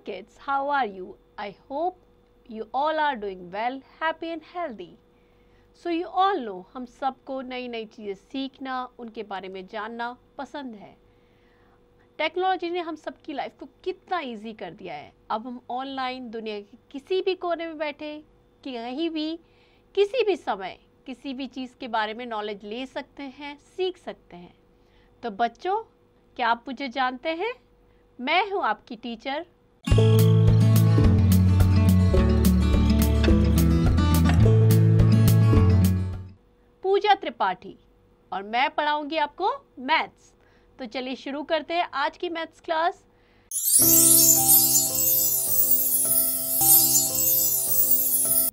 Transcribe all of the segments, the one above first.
kids, how are you? I hope you all are doing well, happy and healthy. So you all know हम सबको नई नई चीज़ें सीखना, उनके बारे में जानना पसंद है. टेक्नोलॉजी ने हम सबकी लाइफ को कितना इजी कर दिया है. अब हम ऑनलाइन दुनिया के किसी भी कोने में बैठे, कहीं भी, किसी भी समय, किसी भी चीज़ के बारे में नॉलेज ले सकते हैं, सीख सकते हैं. तो बच्चों, क्या आप मुझे जानते हैं? मैं हूँ आपकी टीचर पूजा त्रिपाठी और मैं पढ़ाऊंगी आपको मैथ्स. तो चलिए शुरू करते हैं आज की maths class.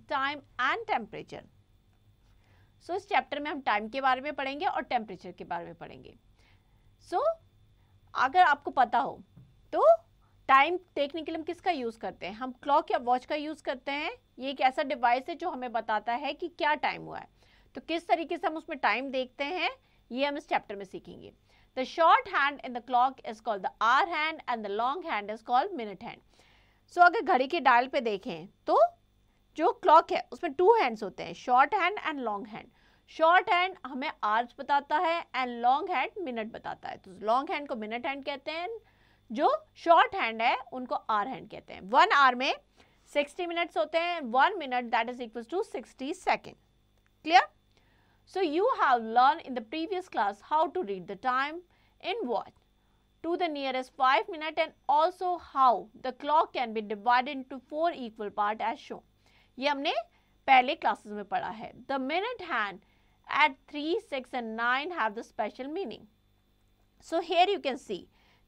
Time and temperature. So इस चैप्टर में हम टाइम के बारे में पढ़ेंगे और टेम्परेचर के बारे में पढ़ेंगे. सो अगर आपको पता हो तो टाइम देखने के लिए हम किसका यूज़ करते हैं? हम क्लॉक या वॉच का यूज़ करते हैं. ये एक ऐसा डिवाइस है जो हमें बताता है कि क्या टाइम हुआ है. तो किस तरीके से हम उसमें टाइम देखते हैं, ये हम इस चैप्टर में सीखेंगे. The short hand in the clock is called the hour hand and the long hand is called minute hand. So अगर घड़ी के डायल पे देखें तो जो क्लॉक है उसमें 2 हैंड्स होते हैं, short hand and long hand. Short hand हमें आवर्स बताता है एंड लॉन्ग हैंड मिनट बताता है. तो लॉन्ग हैंड को मिनट हैंड कहते हैं, जो शॉर्ट हैंड है उनको आवर हैंड कहते हैं. 1 आवर में 60 मिनट्स होते हैं. 1 minute that is equal to 60 second. Clear? So you have learned in the previous class how to read the time in watch to the nearest 5 minutes and also how the clock can be divided into 4 equal parts as shown. ये हमने पहले classes में पढ़ा है. The minute hand at 3, 6 and 9 have the special meaning. So here you can see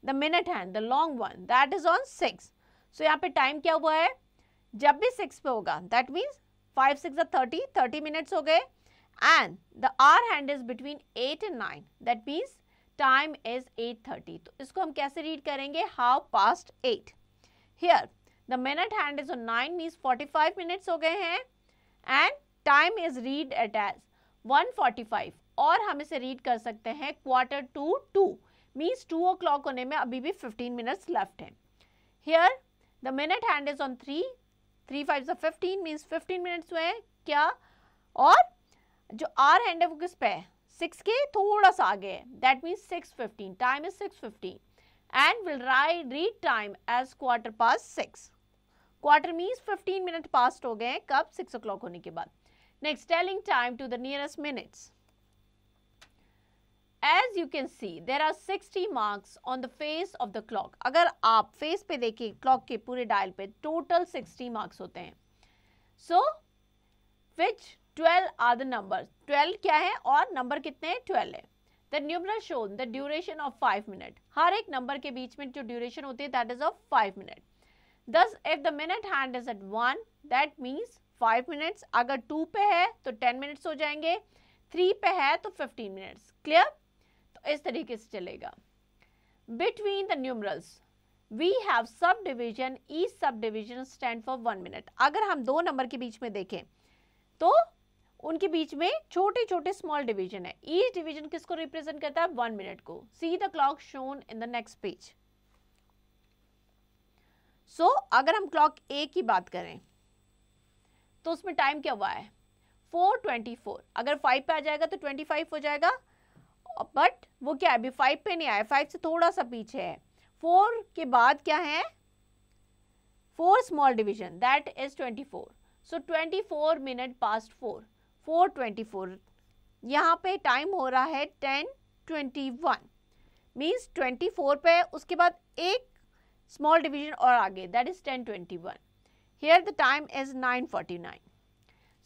the minute hand, the long one, that is on 6. So यहाँ पे time क्या हुआ है? जब भी 6 पे होगा that means 5 6 30 मिनट्स हो गए. And the hour hand is between 8 and 9. That means time is 8:30. तो इसको हम कैसे रीड करेंगे? Half past 8. Here the minute hand is on 9 means 45 minutes हो गए हैं and time is read at as 1:45. और हम इसे रीड कर सकते हैं 1:45 means 2 o'clock होने में अभी भी 15 minutes left है. Here the minute hand is on 3. 3 5 15 means 15 minutes हुए हैं क्या? और जो आर हैंड है वो किस पे है? 6 के थोड़ा सा आगे है. That means 6:15. Time is 6:15 and will read time as 6:15. Quarter means 15 minute past हो गए हैं. कब? 6 o'clock होने के बाद. Next, telling time to the nearest minutes. As you can see there are 60 marks on the face of the clock. अगर आप face पे देखिए क्लॉक के पूरे डायल पे टोटल 60 मार्क्स होते हैं. सो विच 12 are the numbers. 12 क्या है और नंबर कितने हैं? 12 है. The numeral shown the duration of 5 minutes. हर एक नंबर के बीच में जो ड्यूरेशन होती है that is of 5 minutes. Thus if the minute hand is at 1 that means 5 minutes. अगर 2 पे है तो 10 minutes हो जाएंगे. 3 पे है तो 15 minutes. Clear? तो इस तरीके से चलेगा. Between the numerals we have subdivision. Each subdivision stand for 1 minute. अगर हम दो नंबर के बीच में देखें तो उनके बीच में छोटे छोटे स्मॉल डिवीजन है. ईच डिवीजन किसको रिप्रेजेंट करता है? 1 मिनट को. See the clock shown in the next page. So अगर हम क्लॉक ए की बात करें तो उसमें टाइम क्या हुआ है? 4:24. अगर 5 पे आ जाएगा तो 25 हो जाएगा. बट वो क्या है? अभी 5 पे नहीं आया, 5 से थोड़ा सा पीछे है. 4 के बाद क्या है? 4 small division that is 24. So 24 minute past 4. 4:24. यहाँ पे टाइम हो रहा है 10:21 मीन्स 24 पे उसके बाद एक स्मॉल डिवीजन और आगे that is 10:21. Here the time is 9:49.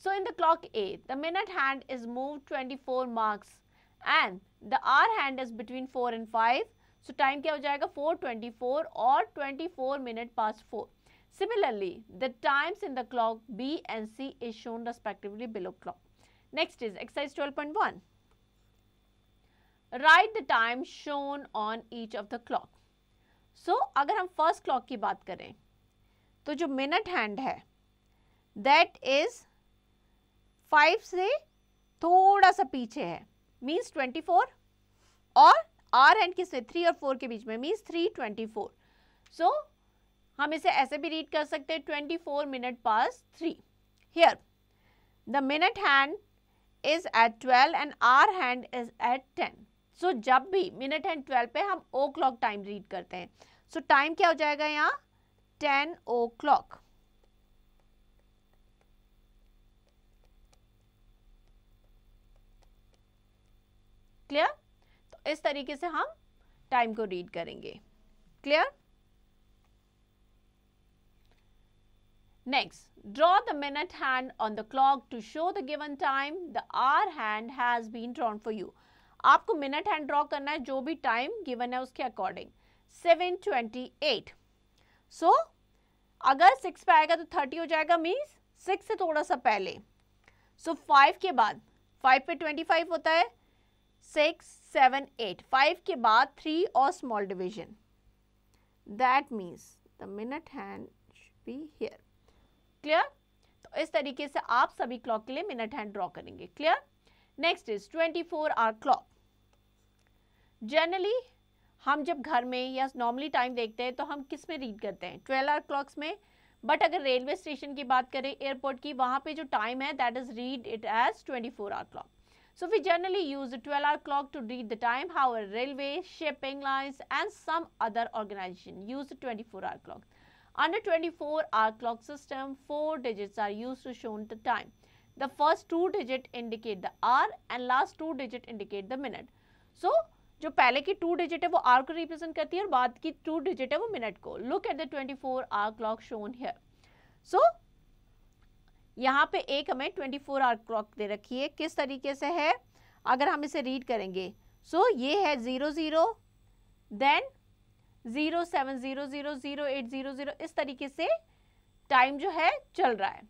So in the clock a the minute hand is moved 24 marks and the hour hand is between 4 and 5. So time क्या हो जाएगा? 4:24 और 24 minute past 4. Similarly, the times in the clock B and C is shown respectively below clock. Next is exercise 12.1. Write the time shown on each of the clock. So, अगर हम first clock की बात करें तो जो minute hand है that is 5 से थोड़ा सा पीछे है means 24 और hour hand किससे? 3 और 4 के बीच में means 3:24. So हम इसे ऐसे भी रीड कर सकते हैं 24 minute past 3. Here the minute hand is at 12 and hour hand is at 10. So जब भी मिनट हैंड 12 पे हम ओ क्लॉक टाइम रीड करते हैं. सो टाइम क्या हो जाएगा यहाँ 10 o'clock. क्लियर? तो इस तरीके से हम टाइम को रीड करेंगे. Clear? Next, draw the minute hand on the clock to show the given time. The hour hand has been drawn for you. आपको मिनट हैंड ड्रॉ करना है जो भी टाइम गिवन है उसके अकॉर्डिंग. 7:28. सो अगर 6 पे आएगा तो 30 हो जाएगा, मीन्स 6 से थोड़ा सा पहले. सो 5 के बाद 5 पे 25 होता है. 6, 7, 8. 5 के बाद 3 और small division. That means the minute hand should be here. Clear? तो इस तरीके से आप सभी क्लॉक के लिए मिनट हैंड ड्रॉ करेंगे. Clear? Next is 24 hour clock. Generally हम जब घर में या नॉर्मली टाइम देखते हैं तो हम किस में रीड करते हैं 12 आवर क्लॉक्स में. बट अगर रेलवे स्टेशन की बात करें, एयरपोर्ट की, वहां पे जो टाइम है that is read it as 24 hour clock. So we generally use the 12-hour clock to read the time. However, railway, shipping lines and some other organization use the 24-hour clock. Under 24-hour clock system, 4 digits are used to show the time. The first 2 digit indicate the hour and last 2 digit indicate the minute. So जो पहले की 2 digit है वो our को represent करती है और बाद की 2 डिजिट है वो मिनट को. Look at the 24-hour clock shown here. So यहाँ पे एक हमें 24-hour clock दे रखी है. किस तरीके से है अगर हम इसे रीड करेंगे. सो ये है 00, देन 07000800. इस तरीके से टाइम जो है चल रहा है.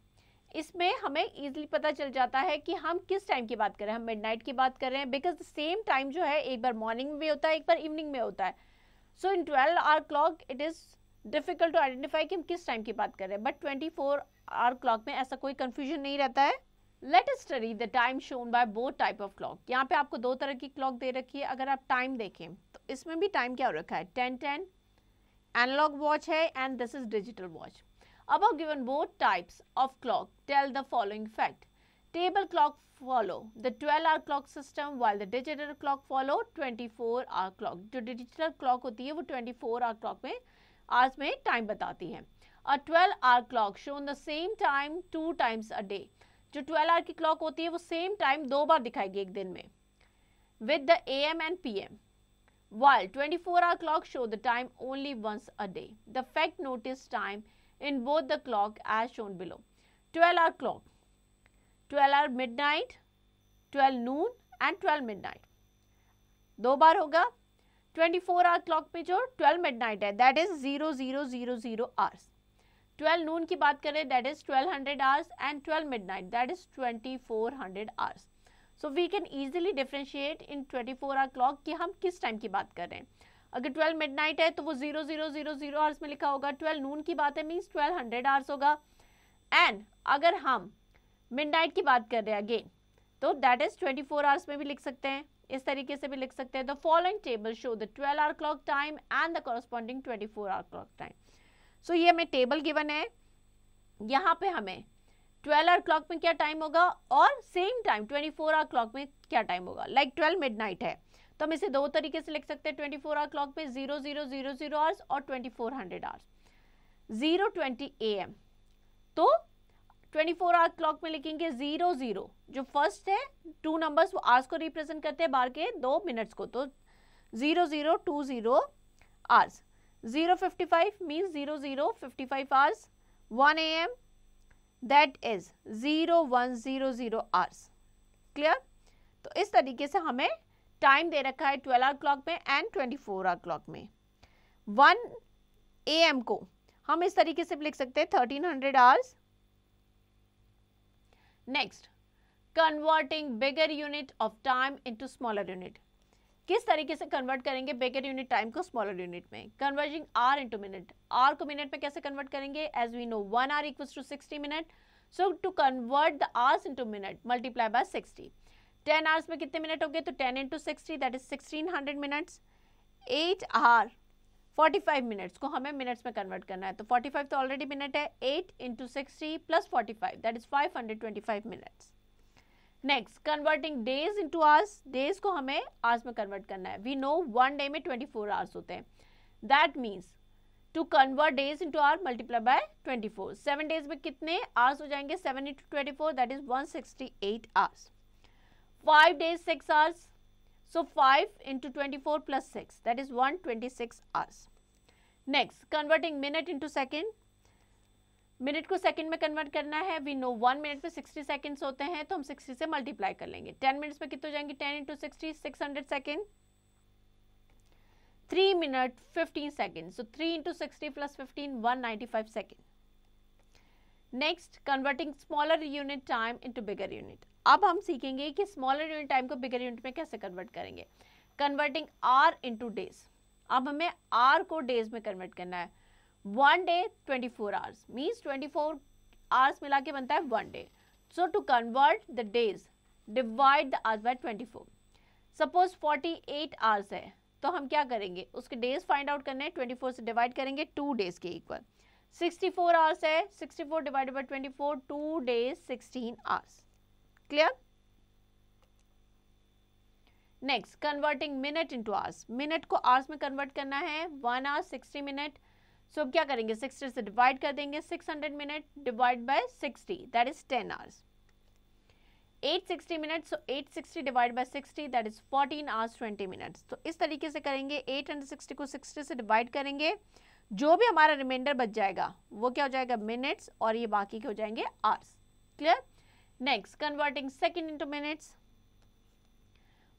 इसमें हमें इजीली पता चल जाता है कि हम किस टाइम की बात कर रहे हैं. हम मिडनाइट की बात कर रहे हैं बिकॉज सेम टाइम जो है एक बार मॉर्निंग में होता है, एक बार इवनिंग में होता है. So in 12-hour clock it is difficult to identify कि हम किस टाइम की बात कर रहे हैं. बट 24-hour clock में ऐसा कोई कंफ्यूजन नहीं रहता है. Let us study the time shown by both type of clock. यहाँ पे आपको दो तरह की क्लॉक दे रखी है. अगर आप टाइम देखें तो इसमें भी टाइम क्या हो रखा है 10:10. एनालॉग वॉच है and this is digital watch. Above given both types of clock tell the following fact. Table clock follow the 12-hour clock system while the digital clock follow 24-hour clock. जो digital clock होती है वो 24-hour clock में आज में time बताती है. A 12-hour clock shown the same time 2 times a day. जो 12-hour की clock होती है वो same time 2 बार दिखाएगी एक दिन में with the AM and PM. While 24-hour clock show the time only once a day. The fact notice time in both the clock as shown below. 12-hour clock, 12-hour midnight, 12 noon and 12 midnight. दो बार होगा. 24-hour clock में जो 12 midnight है that is 0000 hours. 12 noon की बात करें that is 1200 hours and 12 midnight that is 2400 hours. So we can easily differentiate in 24-hour clock कि हम किस टाइम की बात कर रहे हैं. अगर 12 मिडनाइट है तो वो 0000 आवर्स में लिखा होगा. 12 नून की बात है मीन्स 1200 आवर्स होगा. एंड अगर हम मिडनाइट की बात कर रहे हैं अगेन तो दैट इज 24 आवर्स में भी लिख सकते हैं. इस तरीके से भी लिख सकते हैं. The following table show the 12-hour clock time and the corresponding 24-hour clock time. So ये हमें टेबल गिवन है. यहाँ पे हमें 12-hour clock में क्या टाइम होगा और सेम टाइम 24-hour clock में क्या टाइम होगा. लाइक 12 मिडनाइट है तो हम इसे दो तरीके से लिख सकते हैं 24-hour clock में 0000 आवर्स और 2400 आवर्स. 0:20 AM तो 24-hour clock में लिखेंगे 00 जो फर्स्ट है 2 नंबर्स वो आवर्स को रिप्रेजेंट करते हैं, बाहर के 2 मिनट्स को. तो 0020 hours. 0:55 means 00:55 hours. 1 AM that is 0100 hours. Clear? तो इस तरीके से हमें टाइम दे रखा है 12-hour clock में एंड 24-hour clock में. 1 AM को हम इस तरीके से लिख सकते हैं 1300 hours. Next, converting bigger unit of time into smaller unit. किस तरीके से कन्वर्ट करेंगे बिगर यूनिट टाइम को स्मॉलर यूनिट में. Converging hour into minute. Hour को मिनट में कैसे कन्वर्ट करेंगे. As we know 1 hour equals to 60 minute. So to convert the hours into minute multiply by 60. 10 hours में कितने मिनट हो गए तो 10 into 60 that is 1600 minutes. 8 hour 45 minutes को हमें मिनट्स में कन्वर्ट करना है, तो 45 तो ऑलरेडी मिनट है, 8 into 60 plus 45 that is 525 minutes. Next, converting days into hours, days को हमें आवर्स में कन्वर्ट करना है। वी नो वन डे में 24 आवर्स होते हैं, that means to convert days into hour multiply by 24। 7 days में कितने आवर्स हो जाएंगे, 7 into 24 that is 168 hours. 5 days 6 hours, so 5 into 24 plus 6 that is 126 hours. Next, converting minute into second, minute को second में convert करना है। We know 1 minute में 60 seconds होते हैं, तो हम 60 से मल्टीप्लाई कर लेंगे। 10 मिनट्स में कितने हो जाएंगे, 10 इंटू 60 600 सेकेंड। 3 मिनट 15 सेकेंड, सो 3 into 60 plus 15 195 second. Next, converting smaller unit time into bigger unit. अब हम सीखेंगे कि स्मॉलर यूनिट टाइम को बिगर यूनिट में कैसे कन्वर्ट करेंगे। कन्वर्टिंग आर इंटू डेज, अब हमें आर को डेज में कन्वर्ट करना है। 1 डे 24 आवर्स मीन्स 24 आवर्स मिला के बनता है 1 day. So to convert the days divide the hours by 24। Suppose 48 hours है, तो हम क्या करेंगे, उसके डेज फाइंड आउट करने हैं, 24 से डिवाइड करेंगे 2 डेज के इक्वल। 64 आवर्स है, 64 divided by 24 2 days 16 hours. Clear. Next, converting minute into hours, minute को आवर्स में कन्वर्ट करना है। 1 आवर 60 मिनट, सो क्या करेंगे, 60 से डिवाइड कर देंगे। 600 minute divide by 60 that is 10 hours. 860 minute, so 860 divide by 60 that is 14 hours 20 minutes. तो इस तरीके से करेंगे, 860 को 60 से डिवाइड करेंगे, जो भी हमारा रिमाइंडर बच जाएगा वो क्या हो जाएगा, मिनट्स, और ये बाकी के हो जाएंगे hours. Clear. Next, converting second into minutes.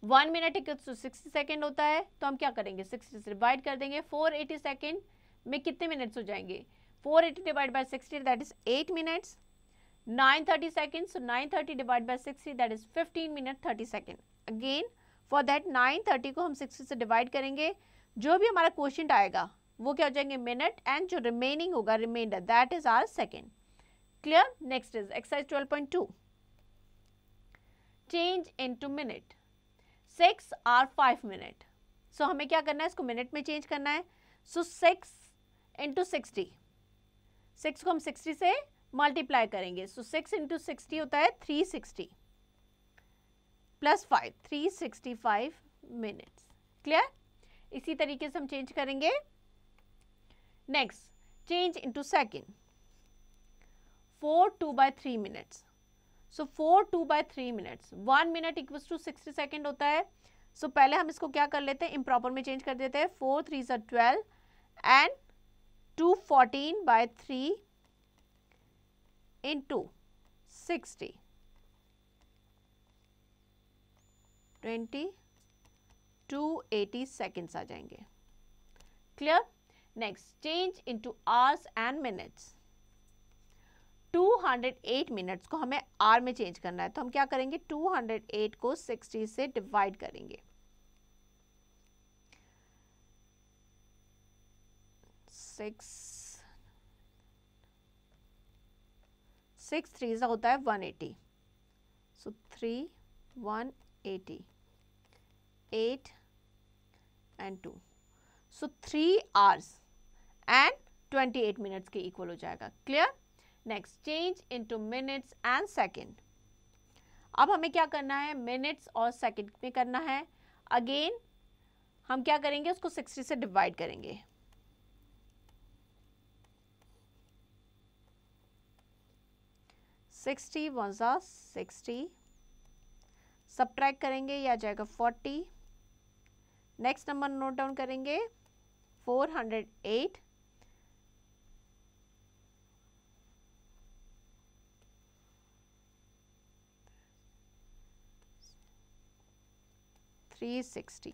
1 minute equals to 60 second होता है, तो हम क्या करेंगे, 60 से डिवाइड कर देंगे। 480 सेकंड में कितने मिनट्स हो जाएंगे, 480 divide by 60 that is 8 minutes. 930 second, so 930 divide by 60 that is 15 minute 30 second. Again for that 930 को हम 60 से डिवाइड करेंगे, जो भी हमारा क्वोशिएंट आएगा वो क्या हो जाएंगे, मिनट, एंड जो रिमेनिंग होगा reminder that is hour second. Clear. Next is exercise 12.2, change into minute. 6 are 5 minute, so हमें क्या करना है, इसको मिनट में चेंज करना है। सो 6 इंटू 60, 6 को हम 60 से मल्टीप्लाई करेंगे, सो 6 इंटू 60 होता है 360 प्लस 5 365 मिनट्स। क्लियर। इसी तरीके से हम चेंज करेंगे। Next, change into second. 4 2/3 minutes, so 4 2/3 minutes, 1 minute equals to 60 second होता है। सो पहले हम इसको क्या कर लेते हैं, इम्प्रॉपर में चेंज कर देते हैं। 4 3 are 12 एंड 2 14/3 इंटू 60 20 280 सेकेंड्स आ जाएंगे। Clear. Next, change into hours and minutes. 208 minutes को हमें आर में चेंज करना है, तो हम क्या करेंगे, 208 को 60 से डिवाइड करेंगे। 6 3 होता है 180, सो 3 180 8 and 2, so 3 hours and 28 minutes के इक्वल हो जाएगा। Clear. Next, change into minutes and second. अब हमें क्या करना है, मिनट्स और सेकंड में करना है। अगेन हम क्या करेंगे, उसको 60 से डिवाइड करेंगे। सिक्सटी 60 सबट्रैक्ट करेंगे, यह आ जाएगा 40। नेक्स्ट नंबर नोट डाउन करेंगे, 408 360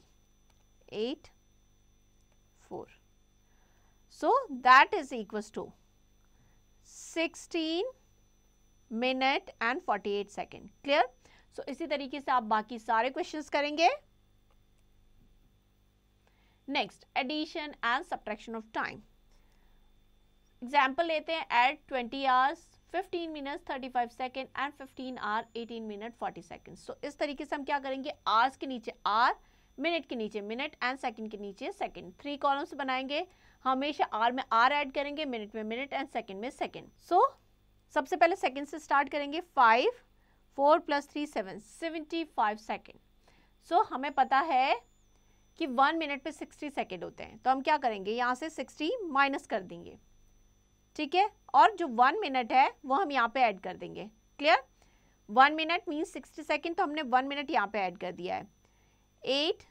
8 4, so that is equals to 16 minute and 48 second. Clear. So इसी तरीके से आप बाकी सारे क्वेश्चंस करेंगे। Next, addition and subtraction of time. Example लेते हैं, add 20 hours 15 minutes 35 second and 15 hour 18 minute 40 second. So इस तरीके से हम क्या करेंगे, आवर्स के नीचे आर, मिनट के नीचे मिनट एंड सेकंड के नीचे सेकंड, 3 कॉलम्स बनाएंगे। हमेशा आर में आर ऐड करेंगे, मिनट में मिनट एंड सेकंड में सेकंड। सो सबसे पहले सेकंड से स्टार्ट करेंगे। 5 4 + 3 7 75 सेकंड। सो हमें पता है कि 1 मिनट पे 60 सेकंड होते हैं, तो हम क्या करेंगे, यहाँ से 60 माइनस कर देंगे, ठीक है, और जो 1 मिनट है वो हम यहाँ पे ऐड कर देंगे। क्लियर? 1 मिनट मीन्स 60 सेकंड, तो हमने 1 मिनट यहाँ पे ऐड कर दिया है। 8,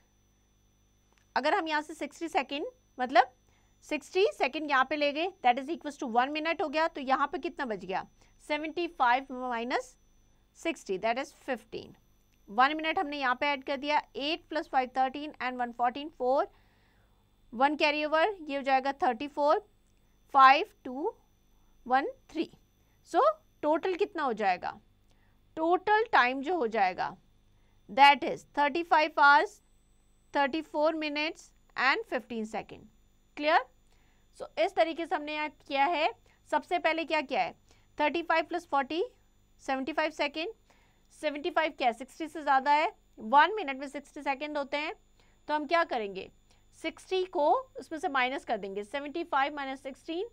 अगर हम यहाँ से 60 सेकंड मतलब 60 सेकंड यहाँ पे ले गए, that is equal to 1 minute हो गया, तो यहाँ पे कितना बच गया, 75 माइनस 60 दैट इज 15। 1 मिनट हमने यहाँ पे ऐड कर दिया। 8 + 5 13 एंड 1 14 4, 1 कैरी ओवर, ये हो जाएगा 34, 5 2 1 3। सो टोटल कितना हो जाएगा, टोटल टाइम जो हो जाएगा that is 35 hours 34 minutes and 15 second. Clear? So इस तरीके से हमने यहाँ किया है। सबसे पहले क्या किया है, 35 + 40 75 सेकेंड, 75 क्या है, 60 से ज़्यादा है, 1 मिनट में 60 सेकेंड होते हैं, तो हम क्या करेंगे, 60 को उसमें से माइनस कर देंगे, 75 - 16,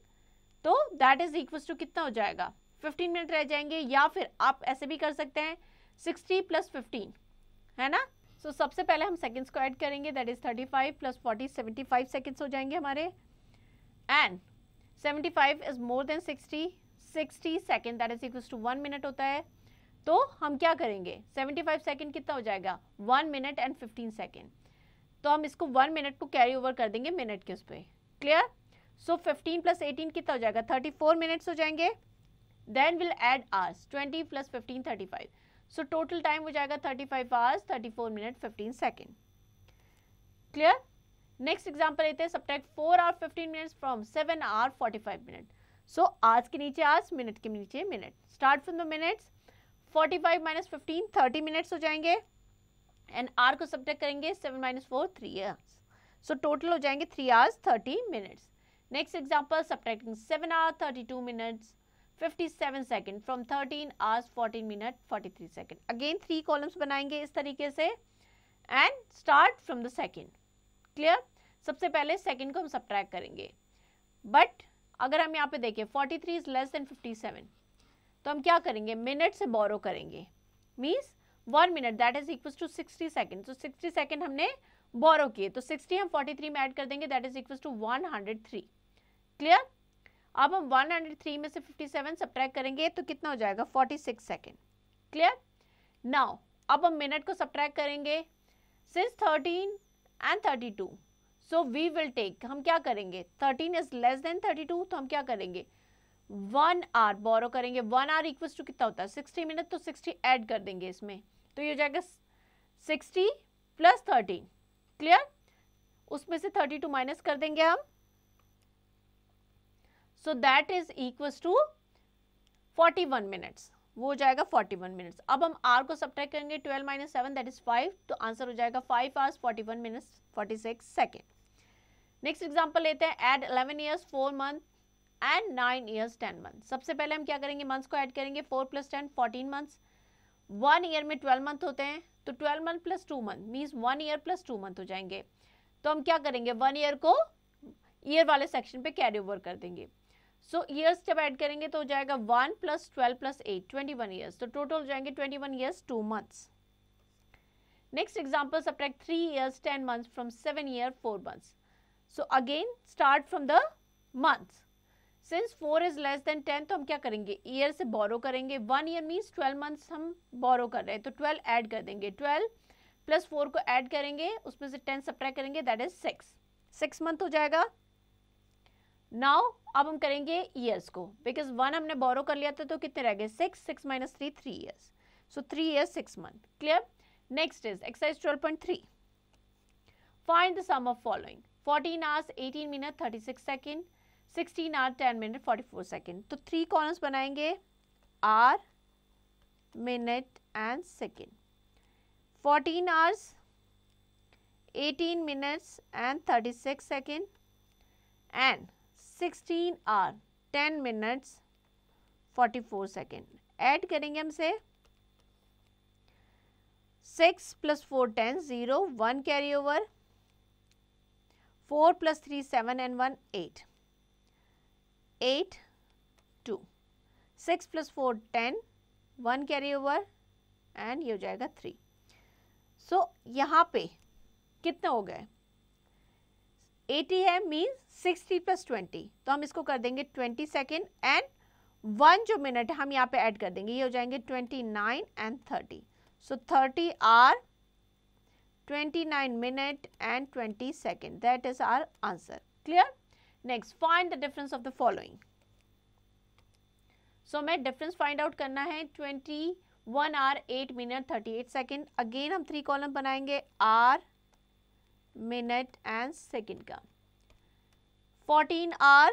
तो दैट इज इक्वल टू कितना हो जाएगा, 15 मिनट रह जाएंगे। या फिर आप ऐसे भी कर सकते हैं 60 + 15, है ना। सो सबसे पहले हम सेकेंड्स को ऐड करेंगे, दैट इज 35 + 40 75 सेकेंड्स हो जाएंगे हमारे, and 75 is more than 60 second that is equal to 1 minute होता है। तो हम क्या करेंगे, 75 सेकेंड कितना हो जाएगा, 1 मिनट एंड 15 सेकेंड, तो हम इसको 1 मिनट को कैरी ओवर कर देंगे मिनट के उस पर। क्लियर? सो 15 + 18 कितना हो जाएगा, 34 मिनट्स हो जाएंगे। Then will add hours, 20 + 15 35, so total time हो जाएगा 35 hours 34 minute 15 second. Clear? Next example लेते हैं, subtract 4 hour 15 minutes from 7 hour 45 minute. So hours के नीचे आवर्स, मिनट के नीचे minute, start from the minutes, 45 - 15 30 minutes हो जाएंगे, एंड आर को सब्ट्रैक्ट करेंगे, 7 - 4 3 आवर्स, सो टोटल हो जाएंगे 3 hours 30 minutes. Next example, subtracting 7 hour 32 minutes 57 second from 13 hours 14 minute 43 second. Again 3 columns बनाएंगे इस तरीके से, and start from the second. Clear? सबसे पहले सेकेंड को हम सब्ट्रैक्ट करेंगे, बट अगर हम यहाँ पे देखें 43 इज लेस देन 57, तो हम क्या करेंगे, मिनट से बोरो करेंगे, means 1 minute that is equal to 60 second, तो 60 सेकेंड हमने बोरो किए, तो 60 हम 43 में ऐड कर देंगे, that is equal to 103। Clear? अब हम 103 में से 57 सब्ट्रैक्ट करेंगे, तो कितना हो जाएगा, 46 सेकेंड। क्लियर? नाउ अब हम मिनट को सब्ट्रैक्ट करेंगे, since 13 and 32, so we will take, हम क्या करेंगे, 13 इज लेस देन 32, तो हम क्या करेंगे, 1 आवर बोरो करेंगे। 1 आवर इक्वल्स टू कितना होता है, 60 मिनट, तो 60 ऐड कर देंगे इसमें, तो ये हो जाएगा 60 + 13। क्लियर? उसमें से 32 माइनस कर देंगे हम, so that is equals to 41 minutes, वो हो जाएगा 41 मिनट्स। अब हम आर को सब्ट्रैक्ट करेंगे, 12 - 7 दैट इज 5, तो आंसर हो जाएगा 5 hours 41 minutes 46 second. Next example लेते हैं, add 11 years 4 month and 9 years 10 month. सबसे पहले हम क्या करेंगे, मंथ्स को ऐड करेंगे, 4 + 10 14 मंथ्स, 1 ईयर में 12 मंथ होते हैं, तो 12 month + 2 month means 1 year + 2 month हो जाएंगे। तो हम क्या करेंगे, 1 ईयर को ईयर वाले सेक्शन पे कैरी ओवर कर देंगे। सो ईयर्स जब ऐड करेंगे तो हो जाएगा 1 + 12 + 8 21 ईयर्स, तो टोटल हो जाएंगे 21 years 2 months. Next example, subtract 3 years 10 months from 7 year 4 months. So again start from the months, since 4 is less than 10, तो हम क्या करेंगे, ईयर से बोरो करेंगे। 1 ईयर मीन्स 12 मंथ्स हम बोरो कर रहे हैं, तो 12 ऐड कर देंगे, 12 + 4 को ऐड करेंगे, उसमें से 10 सब्ट्रैक्ट करेंगे, दैट इज 6 मंथ हो जाएगा। नाउ अब हम करेंगे ईयर्स को, बिकॉज 1 हमने बोरो कर लिया था, तो कितने रह गए, 6 - 3 3 years, so 3 years 6 month. Clear? Next is exercise 12.3, find the sum of following, 14 hours 18 minute 36 second, 16 hour 10 minute 44 second. तो 3 कॉलम्स बनाएंगे, hour, minute and second. 14 hours 18 minutes and 36 second, and 16 hour 10 minutes 44 second. Add करेंगे हमसे, 6 + 4 10, 0, 1 carry over, 4 + 3 7 and 1 8, 8 2, 6 + 4 10, 1 carry over and ये हो जाएगा 3. सो यहाँ पे कितने हो गए? 80 है, मीन्स 60 + 20, तो हम इसको कर देंगे 20 सेकेंड एंड 1 जो मिनट है हम यहाँ पे ऐड कर देंगे, ये हो जाएंगे 29 and 30. So 30 are 29 minute and 20 second. That is our answer. Clear? Next, find the difference of the following. So मैं difference find out करना है 21 hour 8 minute 38 second. Again हम 3 column बनाएंगे, hour, minute and second का. 14 hour,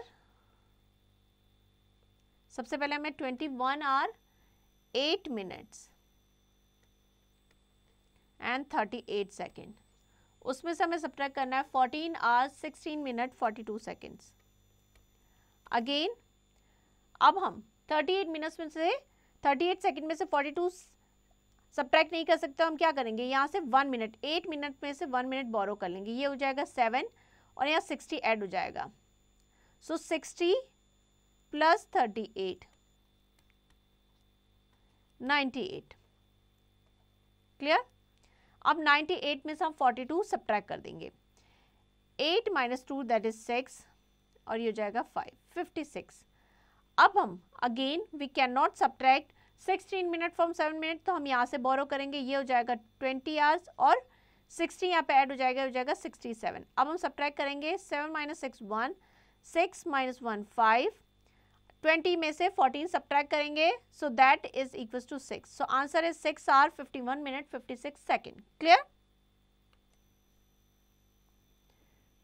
सबसे पहले हमें 21 hour 8 minutes and 38 second, उसमें से हमें सब्ट्रैक्ट करना है 14 hours 16 minute 42 seconds. अगेन अब हम 38 मिनट्स में से 38 सेकेंड में से 42 सब्ट्रैक्ट नहीं कर सकते, हम क्या करेंगे, यहाँ से 1 मिनट 8 मिनट में से 1 मिनट बोरो कर लेंगे, ये हो जाएगा 7 और यहाँ 60 ऐड हो जाएगा. सो 60 + 38 98. क्लियर? अब 98 में से हम 42 सब्ट्रैक्ट कर देंगे, 8 - 2 दैट इज 6 और ये हो जाएगा 5, 56. अब हम again we can not subtract 16 minute from 7 minute, तो हम यहाँ से बोरो करेंगे, ये हो जाएगा 20 आवर्स और 60 यहाँ पे ऐड हो जाएगा 67. अब हम सब्ट्रैक्ट करेंगे 7 - 6 1, 6 - 1 5, 20 में से 14 सब्ट्रैक्ट करेंगे, so that is equal to 6. So answer is 6 hour 51 minute 56 second. Clear?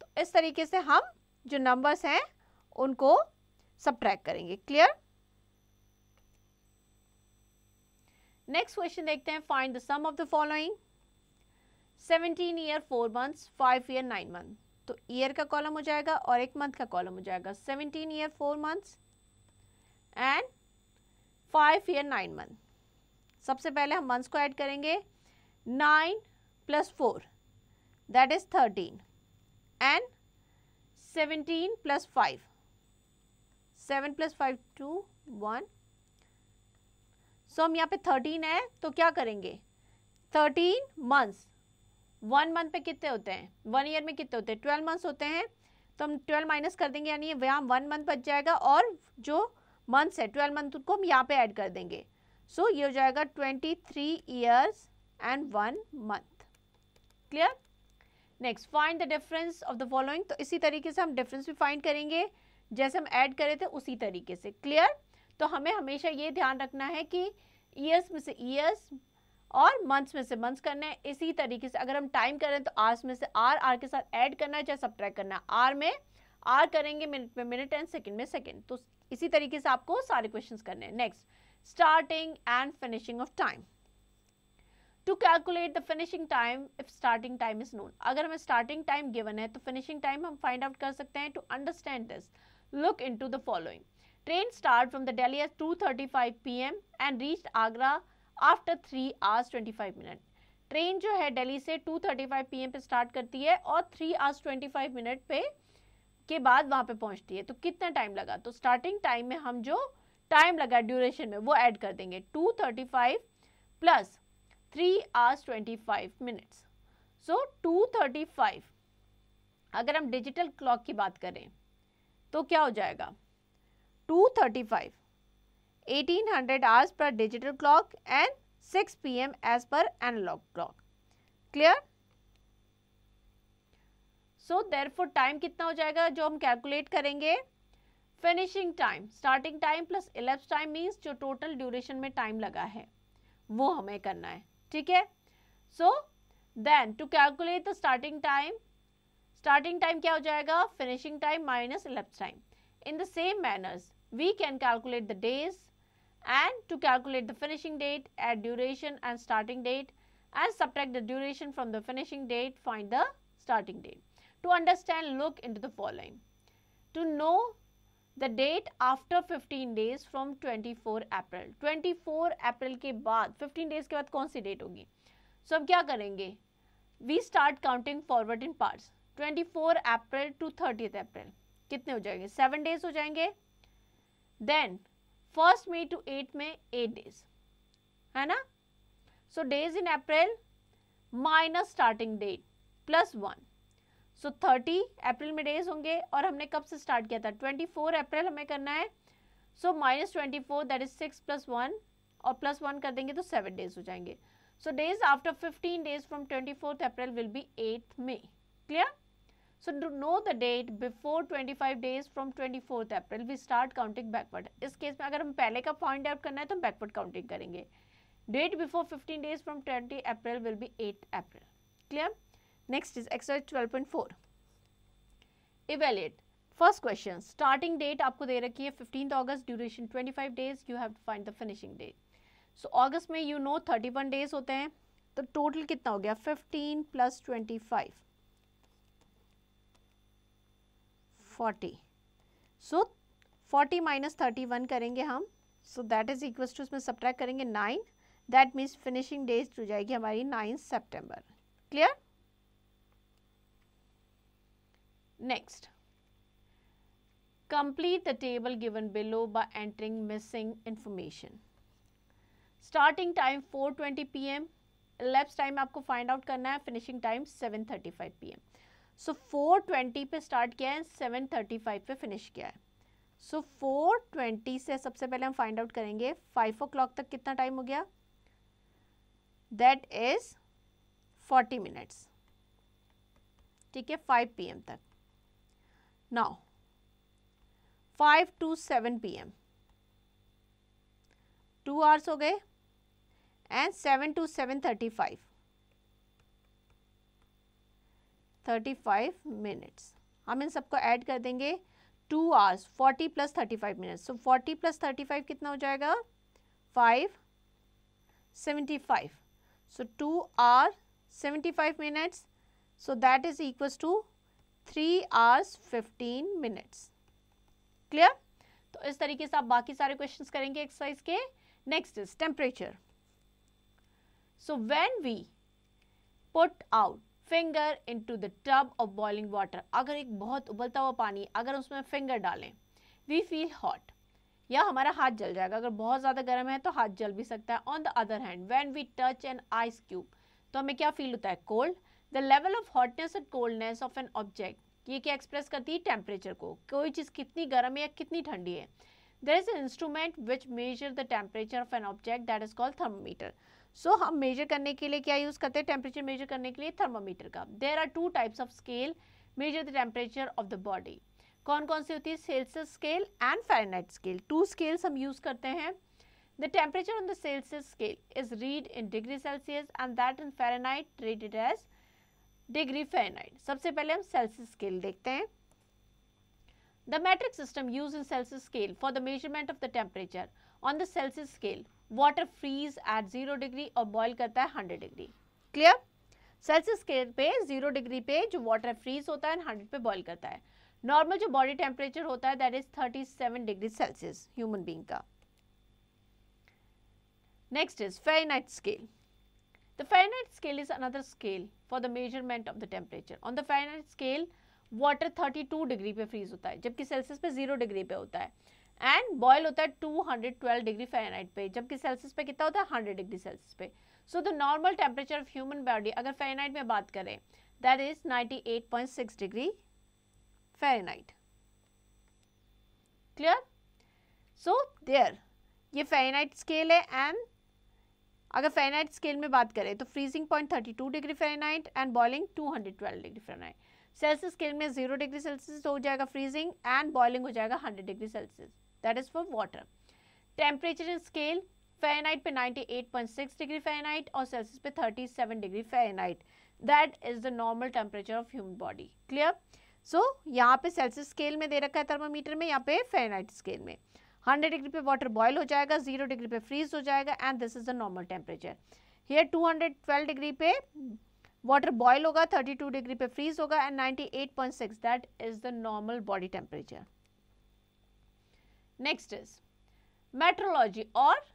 तो इस तरीके से हम जो नंबर्स हैं उनको सब्ट्रैक्ट करेंगे. क्लियर? नेक्स्ट क्वेश्चन देखते हैं. Find the sum of the following. 17 year 4 months, 5 year 9 month. तो ईयर का कॉलम हो जाएगा और एक मंथ का कॉलम हो जाएगा. 17 year 4 months and 5 year 9 month. सबसे पहले हम मंथ्स को ऐड करेंगे, 9 + 4 दैट इज 13 एंड 17 + 5, 7 + 5 2 1. सो हम यहाँ पे 13 है तो क्या करेंगे, 13 मंथ्स, 1 मंथ पे कितने होते हैं, 1 ईयर में कितने होते हैं, 12 मंथ्स होते हैं, तो हम 12 माइनस कर देंगे, यानी यहाँ 1 मंथ बच जाएगा और जो मंथ्स है 12 मंथ को हम यहाँ पे ऐड कर देंगे. सो ये हो जाएगा 23 years and 1 month. Clear? Next, find the difference of the following. तो इसी तरीके से हम डिफरेंस भी फाइंड करेंगे जैसे हम ऐड करे थे उसी तरीके से. क्लियर? तो हमें हमेशा ये ध्यान रखना है कि ईयर्स में से ईयर्स और मंथ्स में से मंथ्स करना है. इसी तरीके से अगर हम टाइम करें तो आवर्स में से आर के साथ ऐड करना है, चाहे सब्ट्रैक्ट करना है. आर में आर करेंगे, मिनट में मिनट एंड सेकंड में सेकंड. तो इसी तरीके से आपको सारे क्वेश्चंस करने हैं. Next, starting and finishing of time. To calculate the finishing time if starting time is known. अगर हमें स्टार्टिंग टाइम गिवन है तो फिनिशिंग टाइम हम फाइंड आउट कर सकते हैं. To understand this, look into the following. Train start from the Delhi at 2:35 PM and reached Agra after 3 hours 25 minutes. Train जो है दिल्ली से 2:35 PM पे स्टार्ट करती है और 3 hours 25 minutes पे के बाद वहां पे पहुंचती है. तो कितना टाइम लगा, तो स्टार्टिंग टाइम में हम जो टाइम लगा ड्यूरेशन में वो ऐड कर देंगे, 2:35 + 3 hours 25 minutes. सो 2:35 अगर हम डिजिटल क्लॉक की बात करें तो क्या हो जाएगा, 2:35 1800 hours per digital clock and 6 PM as per analog clock. Clear? So therefore time कितना हो जाएगा जो हम कैलकुलेट करेंगे, finishing time, starting time plus elapsed time means जो टोटल ड्यूरेशन में टाइम लगा है वो हमें करना है. ठीक है? So then to calculate the starting time क्या हो जाएगा, finishing time minus elapsed time. In the same manners we can calculate the days and to calculate the finishing date, add duration and starting date and subtract the duration from the finishing date, find the starting date. To understand, look into the following. To know the date after 15 days from 24 April. 24 April के बाद 15 days के बाद कौन सी date होगी, सो हम क्या करेंगे, we start counting forward in parts. 24 April to 30 April कितने हो जाएंगे, 7 डेज हो जाएंगे. देन 1 मई टू 8 में 8 डेज है ना. So days in April minus starting date plus 1. सो 30 अप्रैल में डेज होंगे और हमने कब से स्टार्ट किया था, 24 अप्रैल हमें करना है. सो -24 दैट इज 6 + 1 और +1 कर देंगे तो 7 डेज हो जाएंगे. So days after 15 days from 24th April will be 8th May. Clear. So to know the date before 25 days from 24th April we start counting backward. इस केस में अगर हम पहले का फाइंड आउट करना है तो हम बैकवर्ड काउंटिंग करेंगे. Date before 15 days from 20 April will be 8 April. Clear. Next is exercise 12.4. Evaluate. First question, starting date आपको दे रखी है 15 अगस्त, duration 25 days, you have to find the finishing date. So अगस्त में यू नो 31 डेज होते हैं, तो टोटल कितना हो गया, 15 + 25 40. सो 40 - 31 करेंगे हम. So that is equal to, उसमें सब्ट्रैक्ट करेंगे 9. दैट मीन्स फिनिशिंग डेट हो जाएगी हमारी 9 सितंबर. Clear. Next, complete the table given below by entering missing information. Starting time 4:20 PM, elapsed time आपको find out करना है, finishing time 7:35 PM. So 4:20 पे start किया है, 7:35 पे finish किया है. So 4:20 से सबसे पहले हम find out करेंगे 5 o'clock तक कितना time हो गया, that is 40 minutes. ठीक है, 5 PM तक. Now 5 to 7 PM 2 hours हो गए, एंड 7 to 7:35 35 minutes. हम इन सबको ऐड कर देंगे, 2 hours 40 + 35 minutes. सो 40 + 35 कितना हो जाएगा, 5 75. So 2 hours 75 minutes. So that is equals to 3 hours 15 minutes. Clear. तो इस तरीके से आप बाकी सारे क्वेश्चंस करेंगे एक्सरसाइज के. Next is temperature. So when we put out finger into the tub of boiling water, अगर एक बहुत उबलता हुआ पानी, अगर उसमें फिंगर डालें, वी फील हॉट, या हमारा हाथ जल जाएगा. अगर बहुत ज़्यादा गर्म है तो हाथ जल भी सकता है. On the other hand when we touch an ice cube, तो हमें क्या फील होता है, cold. The level of hotness and coldness of an object, ये क्या एक्सप्रेस करती है, टेम्परेचर को, कोई चीज़ कितनी गर्म है या कितनी ठंडी है. There is an instrument which measure the temperature of an object, that is called thermometer. So हम मेजर करने के लिए क्या यूज़ करते हैं, टेम्परेचर मेजर करने के लिए थर्मोमीटर का. There are 2 types of scale measure the temperature of the body. कौन कौन सी होती है, Celsius scale and Fahrenheit scale. 2 scales हम यूज़ करते हैं. The temperature on the Celsius scale is read in degree Celsius and that in Fahrenheit rated as degree Fahrenheit. सबसे पहले हम सेल्सियस स्केल देखते हैं. The metric system use in Celsius scale for the measurement of the temperature. On the Celsius scale water freeze at 0 degree और boil करता है 100 degree. Clear. Celsius scale पे 0 degree पे जो वाटर फ्रीज होता है 100 पे बॉयल करता है. नॉर्मल जो बॉडी टेम्परेचर होता है that is 37 degree Celsius human being का. Next is Fahrenheit scale. The Fahrenheit scale is another scale for the measurement of the temperature. On the Fahrenheit scale, water 32 degree पे freeze होता है, जबकि Celsius पे 0 degree पे होता है. And boil होता है 212 डिग्री फ़ारेनहाइट पे, जबकि सेल्सियस पे कितना होता है, 100 डिग्री सेल्सियस पे. So the normal temperature of human body, अगर फ़ारेनहाइट में बात करें, that is 98.6 degree Fahrenheit. Clear. So there ये फ़ारेनहाइट स्केल है. एंड अगर फ़ारेनहाइट स्केल में बात करें तो freezing point 32 degree Fahrenheit and boiling 212 degree Fahrenheit. Celsius scale में 0 डिग्री सेल्सियस हो जाएगा फ्रीजिंग एंड बॉइलिंग हो जाएगा 100 degree Celsius. That is for water. Temperature in scale Fahrenheit पे 98.6 डिग्री फ़ारेनहाइट और सेल्सियस पे 37 degree Fahrenheit. That is the normal temperature of human body. Clear. So यहाँ पे सेल्सियस स्केल में दे रखा है थर्मोमीटर में, यहाँ पे फ़ारेनहाइट स्केल में 100 डिग्री पे वाटर बॉयल हो जाएगा, 0 डिग्री पे फ्रीज हो जाएगा and this is the normal temperature. Here 212 degree पे वाटर बॉयल होगा, 32 डिग्री पे फ्रीज होगा and 98.6 that is the normal body temperature. Next is metrology. और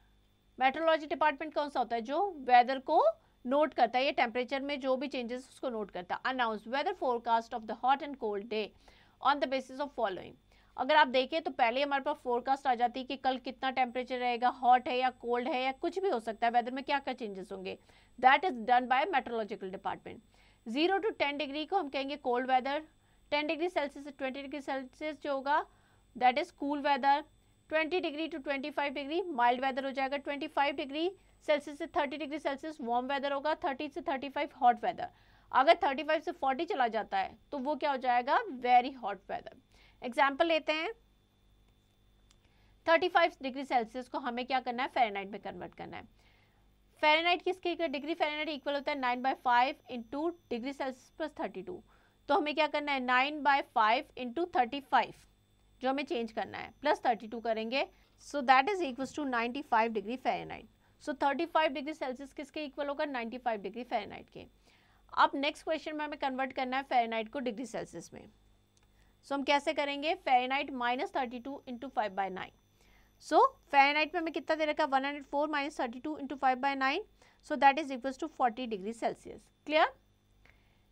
मेट्रोलॉजी डिपार्टमेंट कौन सा होता है, जो वेदर को नोट करता है, ये टेम्परेचर में जो भी चेंजेस उसको नोट करता है। Announce weather forecast of the hot and cold day on the basis of following. अगर आप देखें तो पहले हमारे पास फोरकास्ट आ जाती है कि कल कितना टेम्परेचर रहेगा, हॉट है या कोल्ड है या कुछ भी हो सकता है, वेदर में क्या क्या चेंजेस होंगे। That is done by meteorological department. 0 to 10 degree को हम कहेंगे कोल्ड वेदर, 10 डिग्री सेल्सियस से 20 डिग्री सेल्सियस जो होगा that is cool weather, 20 degree to 25 degree mild weather हो जाएगा, 25 डिग्री सेल्सियस से 30 डिग्री सेल्सियस वार्म वेदर होगा, 30 से 35 हॉट वेदर। अगर 35 से 40 चला जाता है तो वो क्या हो जाएगा, वेरी हॉट वेदर। एग्जाम्पल लेते हैं, 35 डिग्री सेल्सियस को हमें क्या करना है, फ़ारेनहाइट में कन्वर्ट करना है। फ़ारेनहाइट किसके, डिग्री फ़ारेनहाइट इक्वल होता है 9/5 इंटू डिग्री सेल्सियस प्लस 32। तो हमें क्या करना है, 9/5 इंटू 35 जो हमें चेंज करना है प्लस 32 करेंगे, so that is equals to 95 degree Fahrenheit. So 35 degree Celsius किसके इक्वल होगा, 95 डिग्री फ़ारेनहाइट के। अब नेक्स्ट क्वेश्चन में हमें कन्वर्ट करना है फ़ारेनहाइट को डिग्री सेल्सियस में। सो हम कैसे करेंगे, फ़ारेनहाइट -32 इंटू 5/9। सो फ़ारेनहाइट में हमें कितना दे रखा है, 104 - 32 into 5/9, so that is equals to 40 degree Celsius. Clear.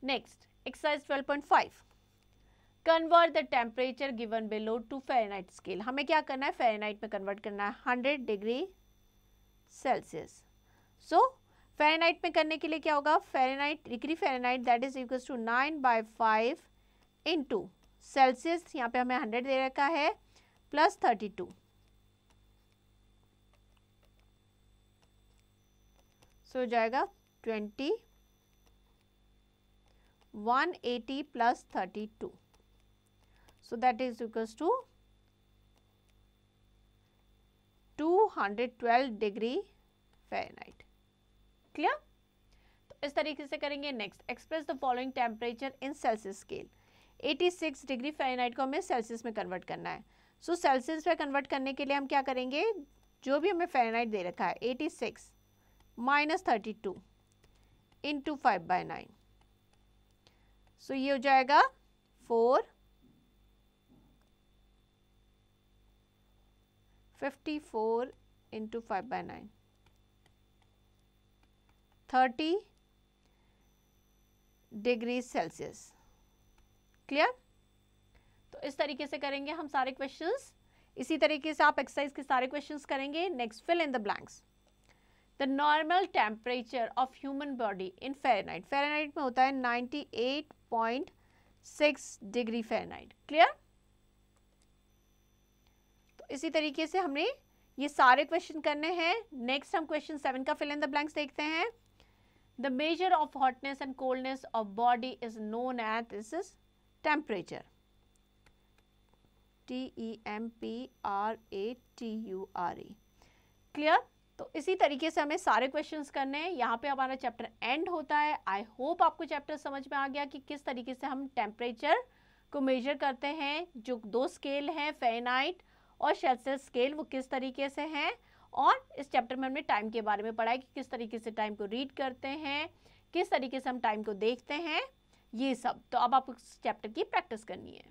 Next exercise 12.5, convert the temperature given below to Fahrenheit scale. हमें क्या करना है, फ़ारेनहाइट में कन्वर्ट करना है 100 डिग्री सेल्सियस। सो फ़ारेनहाइट में करने के लिए क्या होगा, Fahrenheit degree Fahrenheit that is equals to 9/5 into Celsius, यहाँ पे हमें 100 दे रखा है, प्लस 32। सो हो जाएगा 180 plus 32, so that is equals to 212 degree Fahrenheit. Clear. तो इस तरीके से करेंगे। Next, express the following temperature in Celsius scale. 86 degree Fahrenheit को हमें सेल्सियस में कन्वर्ट करना है। सो सेल्सियस में कन्वर्ट करने के लिए हम क्या करेंगे, जो भी हमें फ़ारेनहाइट दे रखा है 86 - 32 इंटू 5/9, सो ये हो जाएगा 454 इंटू 5/9, 30 डिग्री सेल्सियस। क्लियर। तो इस तरीके से करेंगे हम सारे क्वेश्चंस। इसी तरीके से आप एक्सरसाइज के सारे क्वेश्चंस करेंगे। Next, fill in the blanks. The normal temperature of human body in Fahrenheit. Fahrenheit में होता है 98.6 डिग्री फ़ारेनहाइट। क्लियर। तो इसी तरीके से हमने ये सारे क्वेश्चन करने हैं। नेक्स्ट हम क्वेश्चन 7 का फिल इन द ब्लैंक्स देखते हैं। The measure of hotness and coldness of body is known as this is temperature, TEMPERATURE। Clear. तो इसी तरीके से हमें सारे क्वेश्चंस करने हैं। यहाँ पे हमारा चैप्टर एंड होता है। आई होप आपको चैप्टर समझ में आ गया कि किस तरीके से हम टेम्परेचर को मेजर करते हैं। जो दो स्केल हैं, फ़ारेनहाइट और सेल्सियस स्केल, वो किस तरीके से हैं। और इस चैप्टर में हमने टाइम के बारे में पढ़ा है कि किस तरीके से टाइम को रीड करते हैं, किस तरीके से हम टाइम को देखते हैं, ये सब। तो अब आपको इस चैप्टर की प्रैक्टिस करनी है।